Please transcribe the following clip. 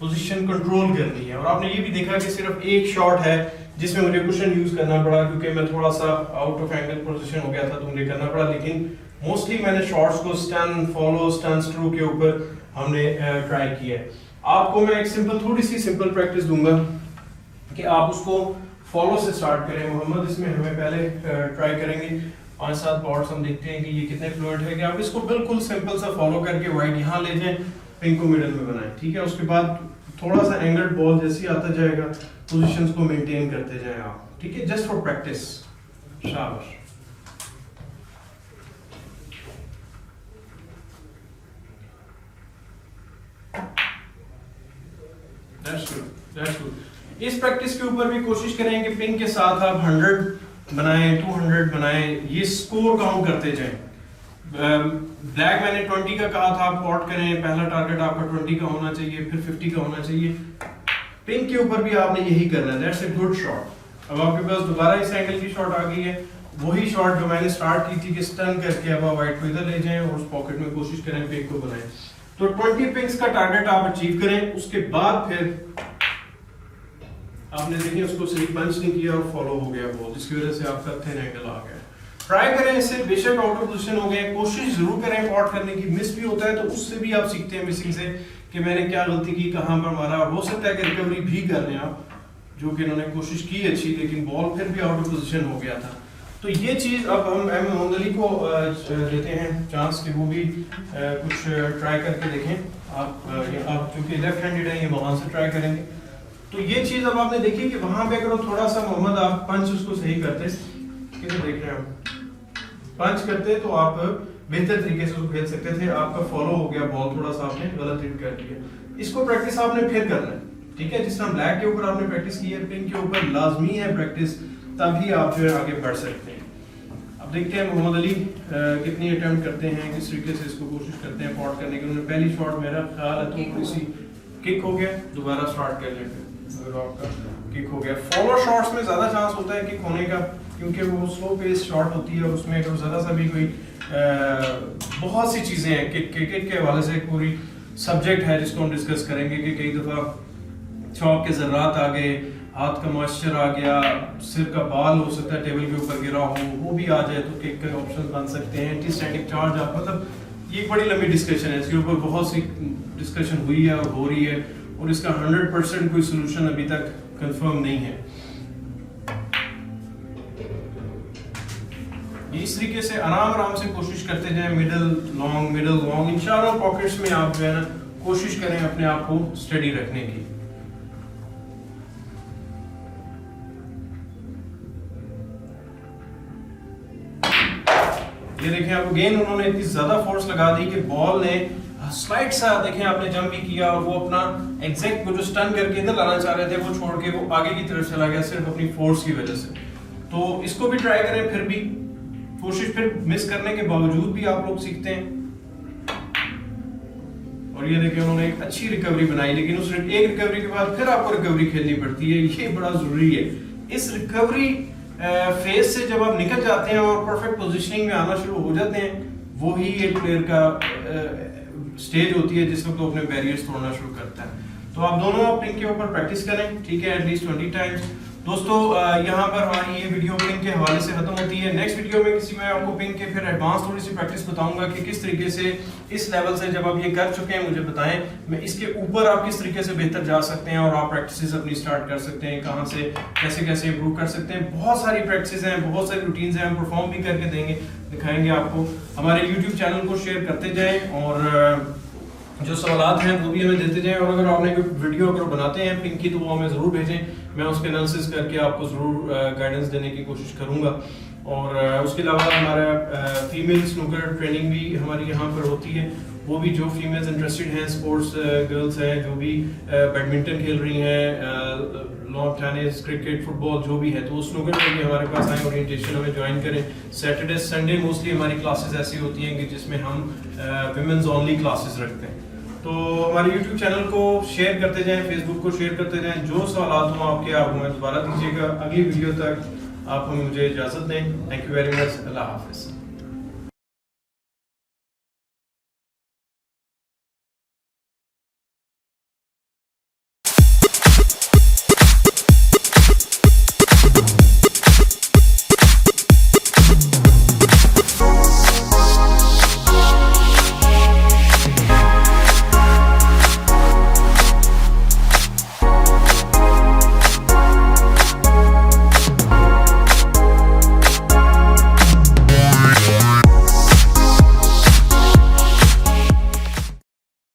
Position control करनी है। और आपने ये भी देखा कि सिर्फ एक शॉट है जिसमें मुझे कुशन यूज करना पड़ा क्योंकि मैं थोड़ा सा आउट ऑफ एंगल पोजीशन हो गया था तो मुझे करना पड़ा, लेकिन मोस्टली मैंने शॉट्स को स्टन फॉलो स्टन स्क्रू के ऊपर हमने ट्राई किया है। आपको मैं एक सिंपल थोड़ी सी सिंपल प्रैक्टिस दूंगा कि आप उसको फॉलो से स्टार्ट करें। मोहम्मद इसमें हमें पहले ट्राई करेंगे 5-7 बॉर्ड्स, हम देखते हैं कि ये कितने फ्लुएंट है कि आप इसको बिल्कुल सिंपल सा फॉलो करके वाइट यहाँ ले जाएं, पिंक को मिडल में बनाएं, ठीक है। उसके बाद थोड़ा सा एंगल्ड बॉल जैसे ही आता जाएगा पोजीशंस को मेंटेन करते जाएं आप, ठीक है, जस्ट फॉर प्रैक्टिस। शाबाश। That's good, that's good. इस प्रैक्टिस के ऊपर भी कोशिश करें कि पिंक के साथ आप 100 बनाएं, 200 बनाएं, ये स्कोर काउंट करते जाएं। ब्लैक मैंने 20 का कहा था, आप पॉट करें, पहला टारगेट आपका 20 का होना चाहिए, फिर 50 का होना चाहिए। पिंक के ऊपर भी आपने यही करना है, दैट्स ए गुड शॉट। अब आपके पास दोबारा इस एंगल की शॉट आ गई है, वही शॉट जो मैंने स्टार्ट की थी कि स्टन करके अब आप व्हाइट को इधर ले जाएं और उस पॉकेट में कोशिश करें पिंक को बनाएं। तो 20 पिंक्स का टारगेट आप अचीव करें, उसके बाद फिर आपने देखिए उसको सही पंच नहीं किया और फॉलो हो गया बॉल, जिसकी वजह से आपका थिन एंगल आ गया। ट्राई करें इससे, बेशक आउट ऑफ पोजीशन हो गए, कोशिश जरूर करें पॉट करने की। मिस भी होता है तो उससे भी आप सीखते हैं मिसिंग से कि मैंने क्या गलती की, कहां पर मारा, और हो सकता है कि रिकवरी भी कर लें आप, जो कि इन्होंने कोशिश की अच्छी, लेकिन बॉल फिर भी आउट ऑफ पोजीशन हो गया था। तो ये चीज अब हम मोहम्मद अली को देते हैं चांस कि वो भी कुछ ट्राई करके देखें। आप चूंकि लेफ्ट हैंडेड है, ये वहां से ट्राई करेंगे। तो ये चीज अब आपने देखी कि वहां पे अगर थोड़ा सा मोहम्मद आप पंच उसको सही करते, किसे देख रहे हैं आप, पंच करते तो आप बेहतर तरीके से उसको खेल सकते थे। आपका फॉलो हो गया, बॉल थोड़ा सा आपने गलत हिट कर दिया। इसको प्रैक्टिस आपने फिर करना है, ठीक है। जिस तरह ब्लैक के ऊपर आपने प्रैक्टिस की है, पिंक के ऊपर लाजमी है प्रैक्टिस, तभी आप जो है आगे बढ़ सकते हैं। अब देखते हैं मोहम्मद अली कितनी अटेम्प्ट करते हैं, किस तरीके से इसको कोशिश करते हैं पॉट करने की। उन्होंने पहली शॉट मेरा ख्याल है थोड़ी सी किक हो गया, दोबारा स्टार्ट कर लेंगे। अगर आपका किक हो गया, फॉलो शॉट्स में ज्यादा चांस होता है किक होने का, क्योंकि वो स्लो पेस शॉट होती है, उसमें अगर ज्यादा सा भी कोई बहुत सी चीजें हैं किक के हवाले से एक पूरी सब्जेक्ट है जिसको हम डिस्कस करेंगे कि कई दफा चौक के ज़र्रात आ गए, हाथ का मॉइस्चर आ गया, सिर का बाल हो सकता है टेबल के ऊपर गिरा हो, वो भी आ जाए तो किक के ऑप्शन बन सकते हैं। एंटी स्टैटिक चार्ज आप, मतलब ये बड़ी लंबी डिस्कशन है, इसके ऊपर बहुत सी डिस्कशन हुई है और हो रही है, और इसका 100% कोई सोल्यूशन अभी तक कंफर्म नहीं है। इस तरीके से आराम से कोशिश करते जाएं, मिडल लॉन्ग इन चारों पॉकेट्स में आप जो है ना कोशिश करें अपने आप को स्टडी रखने की। ये देखें आप, अगेन उन्होंने इतनी ज्यादा फोर्स लगा दी कि बॉल ने स्लाइड सा, देखें आपने जंप भी किया और वो अपना एग्जैक्ट जो स्टन करके इधर लाना चाह रहे थे वो छोड़ के वो आगे की तरफ चला गया सिर्फ अपनी फोर्स की वजह से। तो इसको भी ट्राई करें, फिर भी कोशिश, फिर मिस करने के बावजूद भी आप लोग सीखते हैं। और ये देखिए उन्होंने एक अच्छी रिकवरी बनाई, लेकिन उस एक रिकवरी के बाद फिर आपको रिकवरी खेलनी पड़ती है, ये बड़ा जरूरी है। इस रिकवरी फेज से जब आप निकल जाते हैं और परफेक्ट पोजीशनिंग में आना शुरू हो जाते हैं, वो ही एक प्लेयर का स्टेज होती है जिस वक्त वो अपने बैरियर्स तोड़ना शुरू करता है। तो आप दोनों पिंक के ऊपर प्रैक्टिस करें, ठीक है, एटलीस्ट 20 टाइम्स। दोस्तों यहाँ पर हमारी ये वीडियो पिंक के हवाले से खत्म होती है। नेक्स्ट वीडियो में किसी में आपको पिंक के फिर एडवांस थोड़ी सी प्रैक्टिस बताऊंगा कि किस तरीके से इस लेवल से जब आप ये कर चुके हैं मुझे बताएं, मैं इसके ऊपर आप किस तरीके से बेहतर जा सकते हैं और आप प्रैक्टिसेस अपनी स्टार्ट कर सकते हैं, कहाँ से कैसे इंप्रूव कर सकते हैं। बहुत सारी प्रैक्टिस हैं, बहुत सारी रूटीन्स हैं, हम परफॉर्म भी करके देंगे, दिखाएंगे आपको। हमारे यूट्यूब चैनल को शेयर करते जाएँ और जो सवालात हैं वो भी हमें देते जाएं, और अगर आपने कोई वीडियो अगर बनाते हैं पिंक की तो वो हमें ज़रूर भेजें, मैं उसके एनालिसिस करके आपको ज़रूर गाइडेंस देने की कोशिश करूँगा। और उसके अलावा हमारा फीमेल स्नूकर ट्रेनिंग भी हमारी यहाँ पर होती है, वो भी जो फीमेल्स इंटरेस्टेड हैं, स्पोर्ट्स गर्ल्स हैं जो भी बैडमिंटन खेल रही हैं, लॉन टेनिस, क्रिकेट, फुटबॉल जो भी है, तो स्नूकर में भी हमारे पास आए, ओरिएंटेशन हमें ज्वाइन करें। सैटरडे संडे मोस्टली हमारी क्लासेस ऐसी होती हैं कि जिसमें हम विमेंस ओनली क्लासेस रखते हैं। तो हमारे YouTube चैनल को शेयर करते जाएं, फेसबुक को शेयर करते जाएं, जो सवाल हो आपके आप हमें दोबारा दीजिएगा। अगली वीडियो तक आप हमें मुझे इजाज़त दें। थैंक यू वेरी मच, अल्लाह हाफिज़।